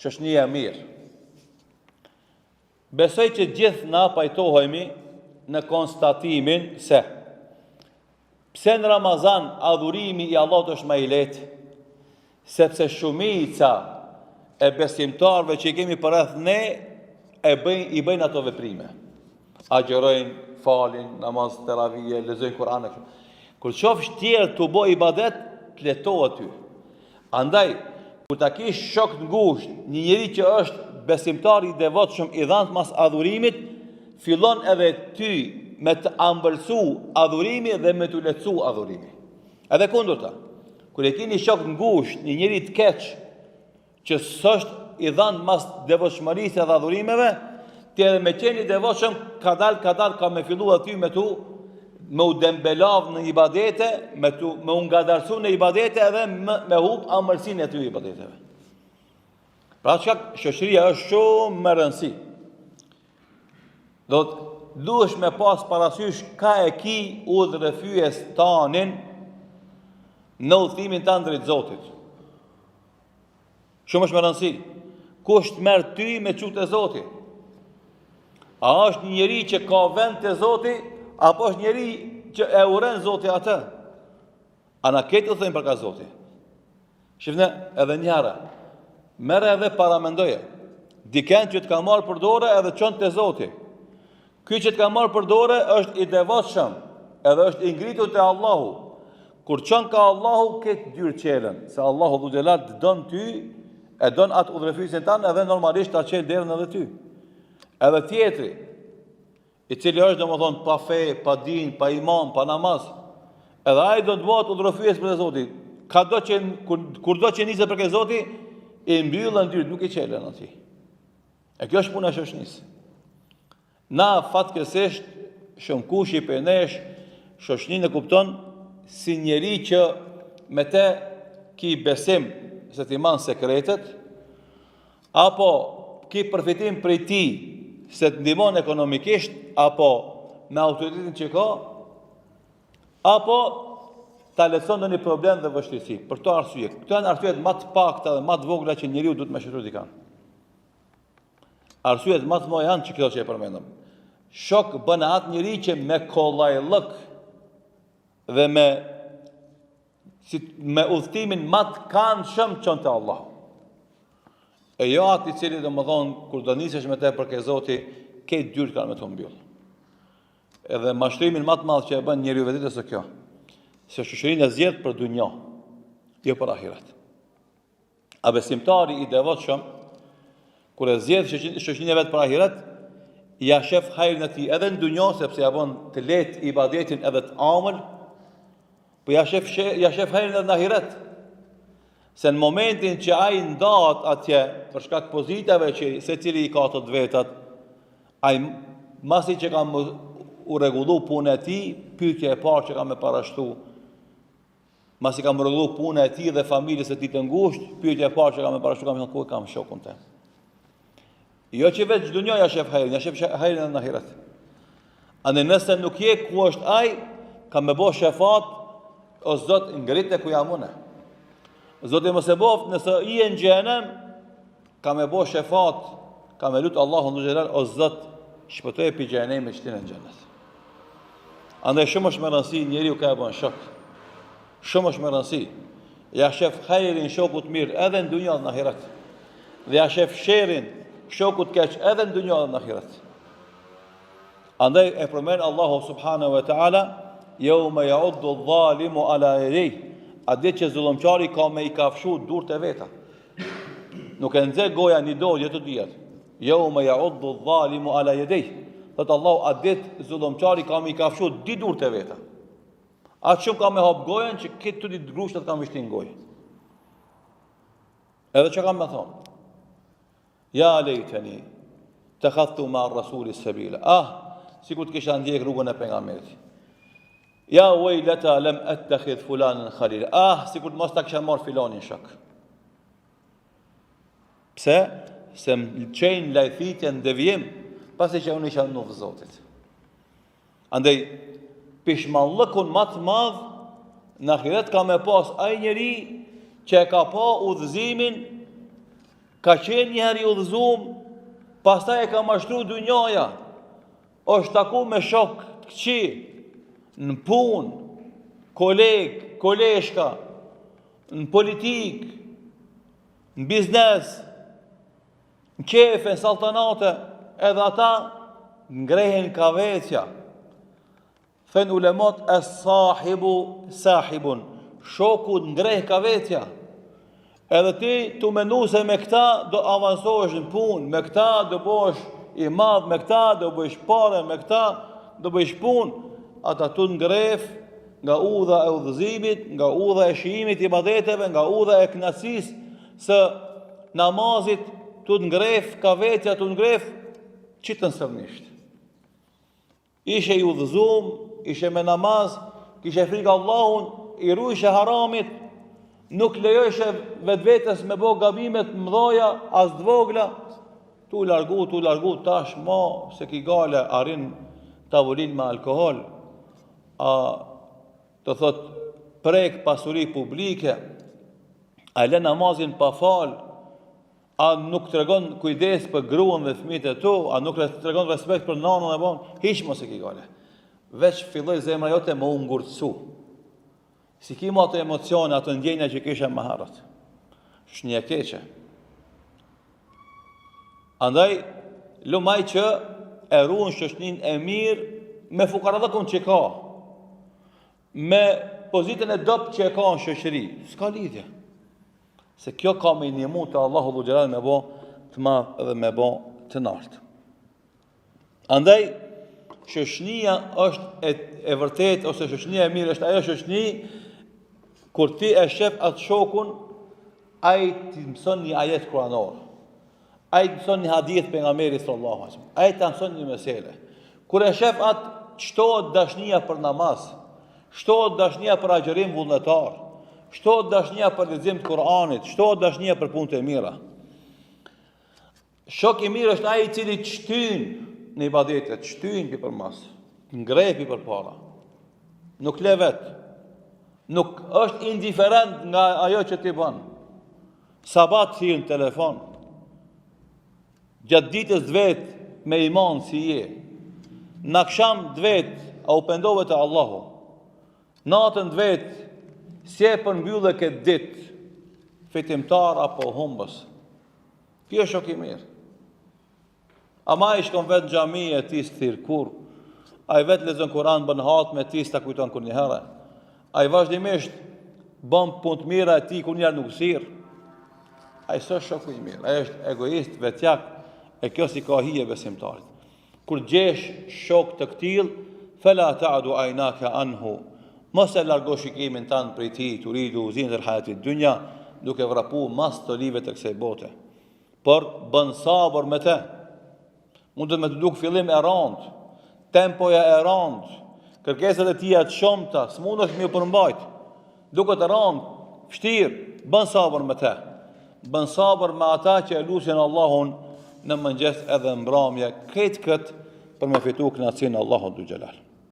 shoqënia e mirë. Besoj që gjithë na pajtohemi në konstatimin se pse në Ramazan adhurimi i Allahut është më i lehtë, sepse shumica e besimtarëve që i kemi përreth ne i bëjnë ato veprime. Agjerojnë, falin, namaz, teravije, lexojnë Kur'an. Kur qofsh tjerë të bëj ibadet, të lehtohet ty. Andaj, kur ta kish shok të ngushtë, një njeri që është besimtar i devotshëm i dhënë mas adhurimit, fillon edhe ty me të ambëlsu adhurimi dhe me të lehtësu adhurimi. Edhe kundërta, kur e keni shok të ngushtë, një njeri të keq, që s'është i dhënë mas devotshmërisë dhe adhurimeve, ti edhe me qenë i devotshëm, kadal ka me fillu aty me u dembelav në ibadete, me u ngadarsu në ibadete edhe me hub amërsinë e ty ibadeteve. Pra që shoqëria është shumë më rëndësi. Do të duhesh me pas parasysh ka e ki udhërëfyes tanin në udhëtimin tanë drejt Zotit. Shumë është më rëndësi. Kush të merr ty me çut e Zotit? A është një njeri që ka vend të Zoti, apo është njeri që e uren Zoti atë? A na këtë të thënë për ka Zoti? Shifne edhe njëra, merë edhe paramendoje. Diken që të ka marë për dore edhe qënë të Zoti. Ky që të ka marë për dore është i devotshëm, edhe është i ngritur te Allahu. Kur qënë ka Allahu, këtë dyrë qelen, se Allahu dhu gjelat të donë ty, e donë atë udhërëfysin tanë, edhe normalisht ta qelë derën edhe ty. Edhe tjetri, i cili është dhe më thonë pa fe, pa din, pa iman, pa namaz, edhe ai do të bëhet udhërëfyes për e Zoti. Kur do që nisë për ke Zoti, i mbyllën dyrët, nuk i qelen ati. E kjo është puna e shoqënisë. Na fatkeqësisht shumë kush i për nesh shoqëninë e kupton si njeri që me te ki besim se ti man sekretet, apo ki përfitim prej ti se të ndihmon ekonomikisht, apo me autoritetin që ka, apo ta lehtëson në një problem dhe vështirësi. Për këto arsye. Këto janë arsyet më të pakta dhe më të vogla që njeriu duhet me shëtru dikan. Arsyet më të mëdha janë që këto që e përmendëm. Shok bën atë njeri që me kollajllëk dhe me udhtimin më të këndshëm çon te Allahu. E jo atë i cili domethënë kur do nisesh me te për ke Zoti, ke dyrë kanë me të mbyll. Edhe mashtrimin më të madh që e bën njeriu vetë është kjo. Se shoqërinë e zgjedh për dunjë, jo për ahiret. A besimtari i devotshëm, kur e zgjedh shoqërinë e vet për ahiret, ja shef hajrin e tij edhe në dunjë, sepse ja bën të lehtë ibadetin edhe të amël, po ja shef hajrin edhe në ahiret. Se në momentin që ai ndahet atje për shkak pozitave që secili i ka të vetat, ai masi që ka u rregullu punën e tij, pyetja e parë që ka me parashtu, masi kam rregullu punën e tij dhe familjes së tij të ngushtë, pyetja e parë që kam e parashtu, kam thënë ku kam shokun tim. Jo që vetë çdo ja shef hajrin, ja shef hajrin në ahiret. Andaj nëse nuk je ku është ai, kam me bësh shefat, o Zot ngritë ku jam unë. Zoti mos e boft nëse i në xhenem, kam me bësh shefat, kam me lut Allahun xhelal, o Zot shpëtoi pi xhenemit shtinë në xhenet. Andaj shumë është më rëndësi njeriu ka e bën shok. Shumë është më rëndësi. Ja shef hajrin shokut mirë edhe në dunjë dhe në ahiret. Dhe ja shef sherrin shokut keq edhe në dunjë dhe në ahiret. Andaj e përmend Allahu subhanahu wa taala, yawma ya'uddu adh-dhalimu ala yadayhi, a dhe që zullumqari ka me i kafshu durët e veta. Nuk e nxe goja një dogje të dijet. Yawma ya'uddu adh-dhalimu ala yadayhi. Thot Allahu, a ditë zullumqari ka me i kafshu di durët e veta. Atë shumë ka me hap gojen që këtë të ditë grushtat ka me shtin gojë. Edhe që kam me thonë, ja lejteni, të khathtu ma rasulis sabila. Si ku të kisha ndjek rrugën e pejgamberit. Ja wejleta lem attakhidh fulanin khalil. Si ku të mos ta kisha marrë filanin shok. Pse? Se më qenë lajthitje në devijim, pasi që unë isha në Zotit. Andaj, pishmallëkun më të madh në ahiret ka me pas ai njeri që e ka pa udhëzimin ka qenë njëherë i udhëzuar, pastaj e ka mashtruar dynjaja, është taku me shok të këqi, në punë, kolegë, koleshka, në politikë, në biznes, në kefe, në saltanate, edhe ata ngrehen ka vetja. Thënë ulemat, sahibu sahibun, shoku ngreh ka vetja. Edhe ti të menu se me këta do avansohesh në punë, me këta do bësh i madh, me këta do bësh pare, me këta do bësh punë, ata tu ngref nga udha e udhëzimit, nga udha e shijimit i ibadeteve, nga udha e kënaqësisë së namazit, tu ngref ka vetja, tu ngref qitën sërnisht. Ishe i udhëzum, ishe me namaz, kishe frikë Allahun, i rujshe haramit, nuk lejoshe vetvetes me bo gabimet mdoja, as dvogla, tu largu, tash ma se ki gale arin tavolin me alkohol, a të thot prek pasuri publike, a le namazin pa fal, a nuk të regon kujdes për gruan dhe fëmijët e tu, a nuk të regon respekt për nanën e bon, hiq mos e ki gale. Veç filloj zemra jote më ngurtësu. Si ki ma të emocione, atë ndjenja që kishe më herët. Është një keqe. Andaj, lumaj që e ruën shoqnin e mirë me fukaradhëkun që ka, me pozitën e dopë që e ka në shoqëri. S'ka lidhje. Se kjo ka me njëmu të Allahu dhu gjeral me bo të madh dhe me bo të nartë. Andaj, shoqënia është e vërtet, ose shoqënia e mirë është ajo shoqëni kur ti e shef atë shokun, ai ti mëson një ajet kuranor, ai të mëson një hadith pejgamberit sallallahu alaihi wasallam, ai të mëson një mesele. Kur e shef atë, shtohet dashnia për namaz, shtohet dashnia për agjerim vullnetar, shtohet dashnia për lexim të Kuranit, shtohet dashnia për punët e mira. Shok i mirë është ai i cili shtyn në ibadetet, shtyn pi për mas, ngrepi për para, nuk le vetë, nuk është indiferent nga ajo që ti bën. Sabat thirr në telefon, gjatë ditës dvet me iman si je, në akşam dvet a u pendove të Allahu, natën dvet si e përmbyllë këtë ditë, fitimtar apo humbës. Kjo është shok i mirë. Ama i shkon vetë në xhami e ti s'thirr kur, a i vetë lexon Kur'an bën hat me ti s'ta kujton kur një herë. Ai vazhdimisht bën punë të mira e ti kur njerë nuk sirr. Ai s'është shoku i mirë, ai është egoist, vetjak, e kjo si ka hije besimtarit. Kur gjesh shok të këtill, fela ta'du aynaka anhu. Mos e largo shikimin tanë prej tij, turidu zinat al-hayati dunya, duke vrapu mas të live të kësaj bote. Por bën sabër me të. Mund të me të duk fillim e rand, tempoja e rand, kërkesat e tia të shumta, s'mund është me përmbajt. Duke të rand, vështirë, bën sabër me të. Bën sabër me ata që e lusin Allahun në mëngjes edhe mbrëmje, këtë për me fitu kënaqësinë e Allahut dhu xhelal.